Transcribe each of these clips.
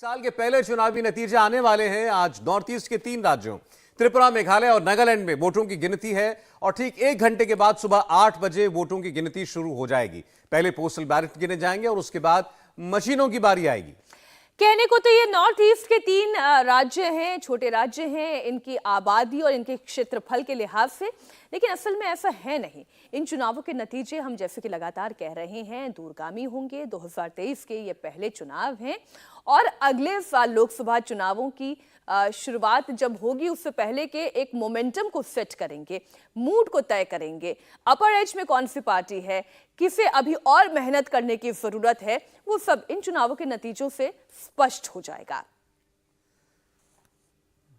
साल के पहले चुनावी नतीजे आने वाले हैं। आज नॉर्थ ईस्ट के 3 राज्यों त्रिपुरा, मेघालय और नागालैंड में वोटों की गिनती है और ठीक 1 घंटे के बाद सुबह 8 बजे वोटों की गिनती शुरू हो जाएगी। पहले पोस्टल बैलेट गिने जाएंगे और उसके बाद मशीनों की बारी आएगी। कहने को तो ये नॉर्थ ईस्ट के 3 राज्य हैं, छोटे राज्य हैं इनकी आबादी और इनके क्षेत्रफल के लिहाज से, लेकिन असल में ऐसा है नहीं। इन चुनावों के नतीजे हम जैसे कि लगातार कह रहे हैं दूरगामी होंगे। 2023 के ये पहले चुनाव हैं और अगले साल लोकसभा चुनावों की शुरुआत जब होगी उससे पहले के एक मोमेंटम को सेट करेंगे, मूड को तय करेंगे। अपर एज में कौन सी पार्टी है, किसे अभी और मेहनत करने की जरूरत है, वो सब इन चुनावों के नतीजों से स्पष्ट हो जाएगा।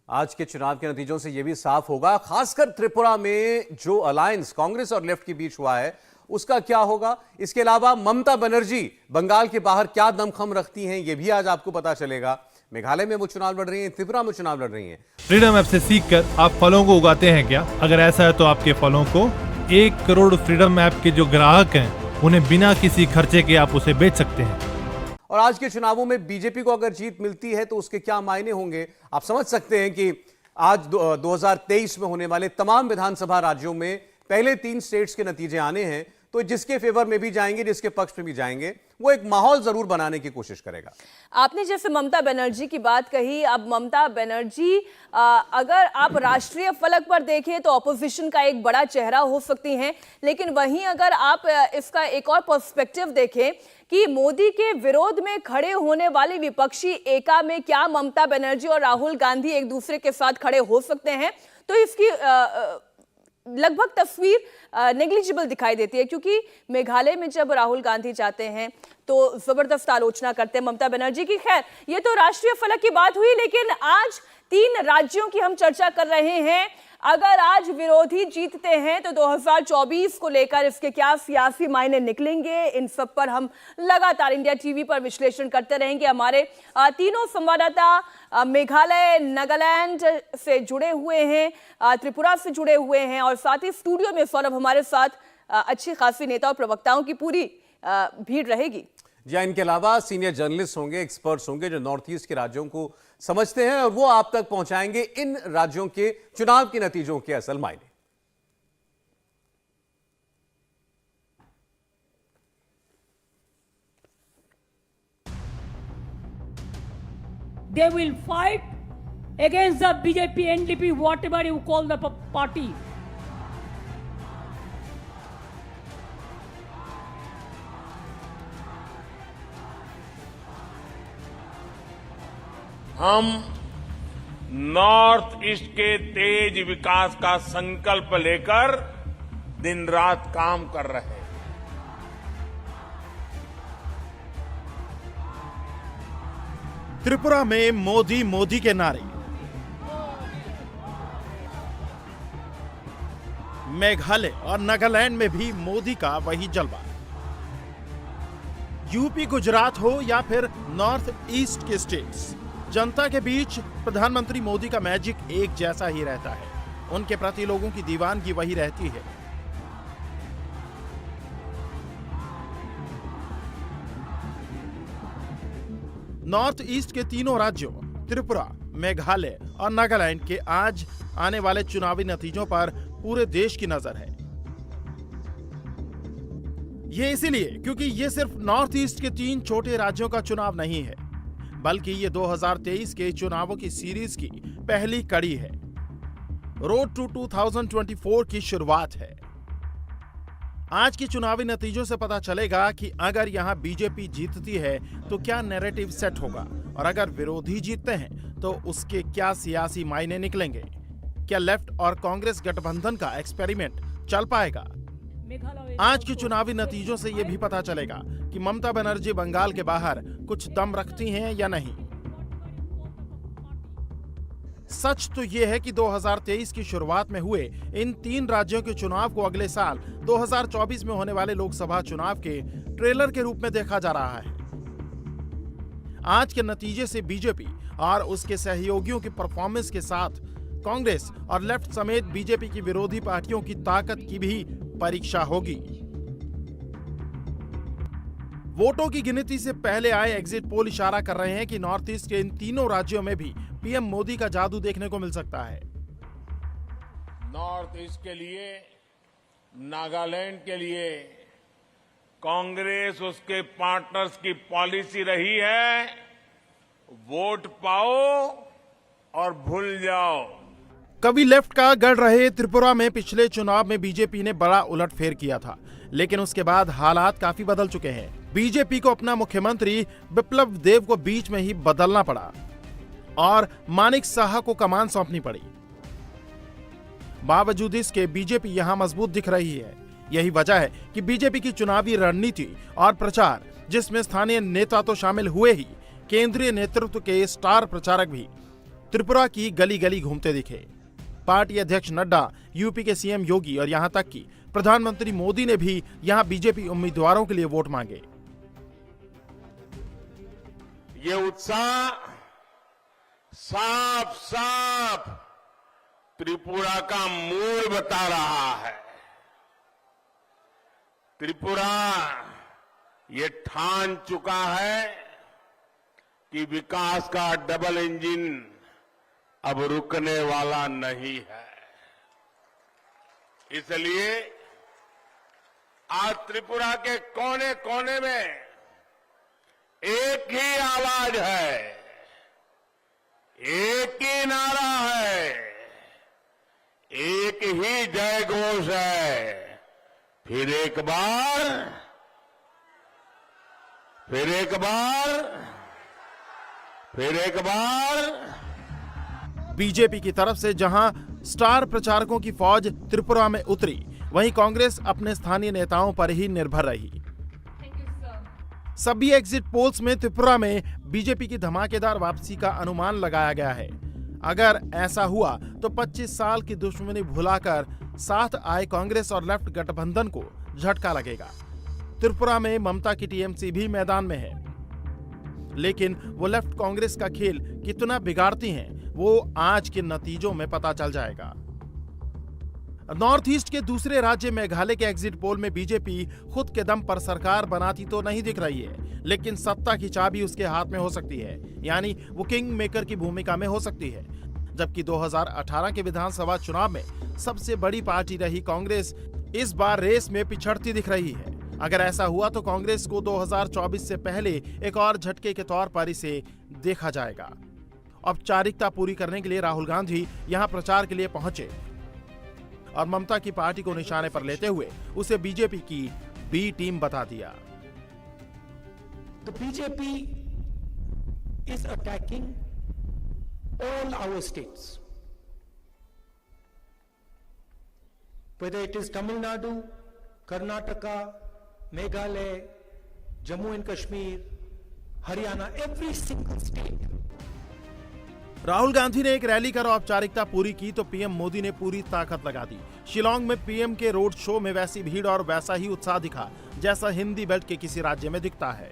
आज के चुनाव के नतीजों से यह भी साफ होगा, खासकर त्रिपुरा में जो अलायंस कांग्रेस और लेफ्ट के बीच हुआ है उसका क्या होगा। इसके अलावा ममता बनर्जी बंगाल के बाहर क्या दमखम रखती हैं यह भी आज आपको पता चलेगा। मेघालय में वो चुनाव लड़ रही हैं, त्रिपुरा में चुनाव लड़ रही हैं। फ्रीडम ऐप से सीखकर आप फलों को उगाते हैं क्या? अगर ऐसा है तो आपके फलों को 1 करोड़ फ्रीडम ऐप के जो ग्राहक हैं उन्हें बिना किसी खर्चे के आप उसे बेच सकते हैं। और आज के चुनावों में बीजेपी को अगर जीत मिलती है तो उसके क्या मायने होंगे, आप समझ सकते हैं कि आज 2023 में होने वाले तमाम विधानसभा राज्यों में पहले 3 स्टेट्स के नतीजे आने हैं, तो जिसके फेवर में भी जाएंगे जिसके पक्ष में भी जाएंगे वो एक माहौल जरूर बनाने की कोशिश करेगा। आपने जैसे ममता बनर्जी की बात कही, अब ममता बनर्जी अगर आप राष्ट्रीय फलक पर देखें तो ऑपोजिशन का एक बड़ा चेहरा हो सकती हैं, लेकिन वहीं अगर आप इसका एक और पर्सपेक्टिव देखें कि मोदी के विरोध में खड़े होने वाली विपक्षी एका में क्या ममता बनर्जी और राहुल गांधी एक दूसरे के साथ खड़े हो सकते हैं, तो इसकी लगभग तस्वीर नेग्लिजिबल दिखाई देती है। क्योंकि मेघालय में जब राहुल गांधी जाते हैं तो जबरदस्त आलोचना करते हैं ममता बनर्जी की। खैर, ये तो राष्ट्रीय फलक की बात हुई, लेकिन आज 3 राज्यों की हम चर्चा कर रहे हैं। अगर आज विरोधी जीतते हैं तो 2024 को लेकर इसके क्या सियासी मायने निकलेंगे, इन सब पर हम लगातार इंडिया टीवी पर विश्लेषण करते रहेंगे। हमारे तीनों संवाददाता मेघालय, नागालैंड से जुड़े हुए हैं, त्रिपुरा से जुड़े हुए हैं और साथ ही स्टूडियो में सौरभ हमारे साथ अच्छी खासी नेता और प्रवक्ताओं की पूरी भीड़ रहेगी। या इनके अलावा सीनियर जर्नलिस्ट होंगे, एक्सपर्ट्स होंगे जो नॉर्थ ईस्ट के राज्यों को समझते हैं और वो आप तक पहुंचाएंगे इन राज्यों के चुनाव के नतीजों के असल मायने। They will fight against the BJP, NDP, whatever you call the party. हम नॉर्थ ईस्ट के तेज विकास का संकल्प लेकर दिन रात काम कर रहे हैं। त्रिपुरा में मोदी मोदी के नारे, मेघालय और नागालैंड में भी मोदी का वही जलवा। यूपी, गुजरात हो या फिर नॉर्थ ईस्ट के स्टेट्स, जनता के बीच प्रधानमंत्री मोदी का मैजिक एक जैसा ही रहता है। उनके प्रति लोगों की दीवानगी वही रहती है। नॉर्थ ईस्ट के तीनों राज्यों त्रिपुरा, मेघालय और नागालैंड के आज आने वाले चुनावी नतीजों पर पूरे देश की नजर है। ये इसीलिए क्योंकि ये सिर्फ नॉर्थ ईस्ट के 3 छोटे राज्यों का चुनाव नहीं है, बल्कि ये 2023 के चुनावों की सीरीज की पहली कड़ी है। रोड टू 2024 की शुरुआत है। आज के चुनावी नतीजों से पता चलेगा कि अगर यहां बीजेपी जीतती है तो क्या नैरेटिव सेट होगा और अगर विरोधी जीतते हैं तो उसके क्या सियासी मायने निकलेंगे। क्या लेफ्ट और कांग्रेस गठबंधन का एक्सपेरिमेंट चल पाएगा? आज के चुनावी नतीजों से यह भी पता चलेगा कि ममता बनर्जी बंगाल के बाहर कुछ दम रखती हैं या नहीं। सच तो यह है कि 2023 की शुरुआत में हुए इन 3 राज्यों के चुनाव को अगले साल 2024 में होने वाले लोकसभा चुनाव के ट्रेलर के रूप में देखा जा रहा है। आज के नतीजे से बीजेपी और उसके सहयोगियों की परफॉर्मेंस के साथ कांग्रेस और लेफ्ट समेत बीजेपी की विरोधी पार्टियों की ताकत की भी परीक्षा होगी। वोटों की गिनती से पहले आए एग्जिट पोल इशारा कर रहे हैं कि नॉर्थ ईस्ट के इन तीनों राज्यों में भी पीएम मोदी का जादू देखने को मिल सकता है। नॉर्थ ईस्ट के लिए, नागालैंड के लिए कांग्रेस उसके पार्टनर्स की पॉलिसी रही है, वोट पाओ और भूल जाओ। कभी लेफ्ट का गढ़ रहे त्रिपुरा में पिछले चुनाव में बीजेपी ने बड़ा उलटफेर किया था, लेकिन उसके बाद हालात काफी बदल चुके हैं। बीजेपी को अपना मुख्यमंत्री बिप्लब देब को बीच में ही बदलना पड़ा और मानिक साहा को कमान सौंपनी पड़ी। बावजूद इसके बीजेपी यहां मजबूत दिख रही है। यही वजह है कि बीजेपी की चुनावी रणनीति और प्रचार, जिसमें स्थानीय नेता तो शामिल हुए ही, केंद्रीय नेतृत्व के स्टार प्रचारक भी त्रिपुरा की गली गली घूमते दिखे। पार्टी अध्यक्ष नड्डा, यूपी के सीएम योगी और यहां तक कि प्रधानमंत्री मोदी ने भी यहां बीजेपी उम्मीदवारों के लिए वोट मांगे। ये उत्साह साफ साफ त्रिपुरा का मूड बता रहा है। त्रिपुरा ये ठान चुका है कि विकास का डबल इंजन अब रुकने वाला नहीं है। इसलिए आज त्रिपुरा के कोने कोने में एक ही आवाज है, एक ही नारा है, एक ही जय घोष है। फिर एक बार, फिर एक बार, फिर एक बार। बीजेपी की तरफ से जहां स्टार प्रचारकों की फौज त्रिपुरा में उतरी, वहीं कांग्रेस अपने स्थानीय नेताओं पर ही निर्भर रही। सभी एग्जिट पोल्स में त्रिपुरा में बीजेपी की धमाकेदार वापसी का अनुमान लगाया गया है। अगर ऐसा हुआ तो 25 साल की दुश्मनी भुलाकर साथ आए कांग्रेस और लेफ्ट गठबंधन को झटका लगेगा। त्रिपुरा में ममता की टीएमसी भी मैदान में है, लेकिन वो लेफ्ट कांग्रेस का खेल कितना बिगाड़ती हैं, वो आज के नतीजों में पता चल जाएगा। नॉर्थ ईस्ट के दूसरे राज्य मेघालय के एग्जिट पोल में बीजेपी खुद के दम पर सरकार बनाती तो नहीं दिख रही है, लेकिन सत्ता की चाबी उसके हाथ में हो सकती है, यानी वो किंग मेकर की भूमिका में हो सकती है। जबकि 2018 के विधानसभा चुनाव में सबसे बड़ी पार्टी रही कांग्रेस इस बार रेस में पिछड़ती दिख रही है। अगर ऐसा हुआ तो कांग्रेस को 2024 से पहले एक और झटके के तौर पर इसे देखा जाएगा। औपचारिकता पूरी करने के लिए राहुल गांधी यहां प्रचार के लिए पहुंचे और ममता की पार्टी को निशाने पर लेते हुए उसे बीजेपी की बी टीम बता दिया। The BJP is attacking all our states. Whether it is Tamil Nadu, Karnataka, Meghalaya, Jammu and Kashmir, Haryana, every single state. Rahul Gandhi ने एक रैली कर औपचारिकता पूरी की तो पीएम मोदी ने पूरी ताकत लगा दी। शिलांग में पीएम के रोड शो में वैसी भीड़ और वैसा ही उत्साह दिखा जैसा हिंदी बेल्ट के किसी राज्य में दिखता है।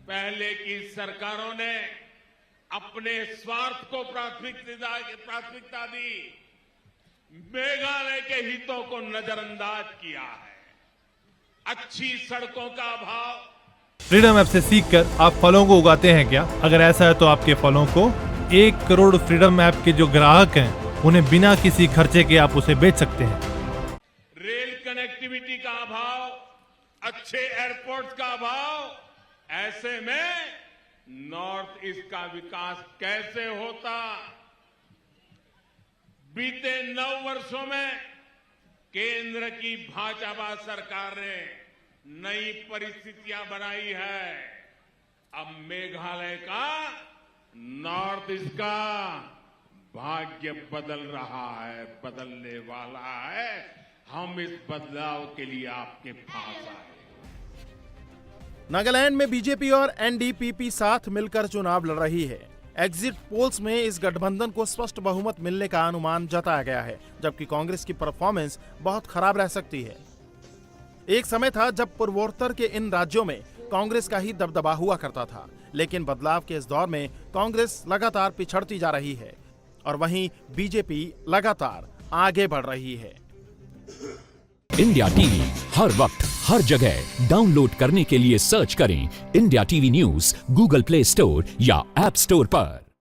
पहले की सरकारों ने अपने स्वार्थ को प्राथमिकता दी, मेघालय के हितों को नजरअंदाज किया है। अच्छी सड़कों का अभाव। फ्रीडम ऐप से सीखकर आप फलों को उगाते हैं क्या? अगर ऐसा है तो आपके फलों को 1 करोड़ फ्रीडम ऐप के जो ग्राहक हैं उन्हें बिना किसी खर्चे के आप उसे बेच सकते हैं। रेल कनेक्टिविटी का अभाव, अच्छे एयरपोर्ट का अभाव, ऐसे में नॉर्थ ईस्ट का विकास कैसे होता? बीते 9 वर्षों में केंद्र की भाजपा सरकार ने नई परिस्थितियां बनाई है। अब मेघालय का, नॉर्थ ईस्ट का भाग्य बदल रहा है, बदलने वाला है। हम इस बदलाव के लिए आपके पास आए। नागालैंड में बीजेपी और एनडीपीपी साथ मिलकर चुनाव लड़ रही है। एग्जिट पोल्स में इस गठबंधन को स्पष्ट बहुमत मिलने का अनुमान जताया गया है, जबकि कांग्रेस की परफॉर्मेंस बहुत खराब रह सकती है। एक समय था जब पूर्वोत्तर के इन राज्यों में कांग्रेस का ही दबदबा हुआ करता था, लेकिन बदलाव के इस दौर में कांग्रेस लगातार पिछड़ती जा रही है और वहीं बीजेपी लगातार आगे बढ़ रही है। इंडिया टीवी हर वक्त हर जगह डाउनलोड करने के लिए सर्च करें India TV news Google play store या ऐप स्टोर पर।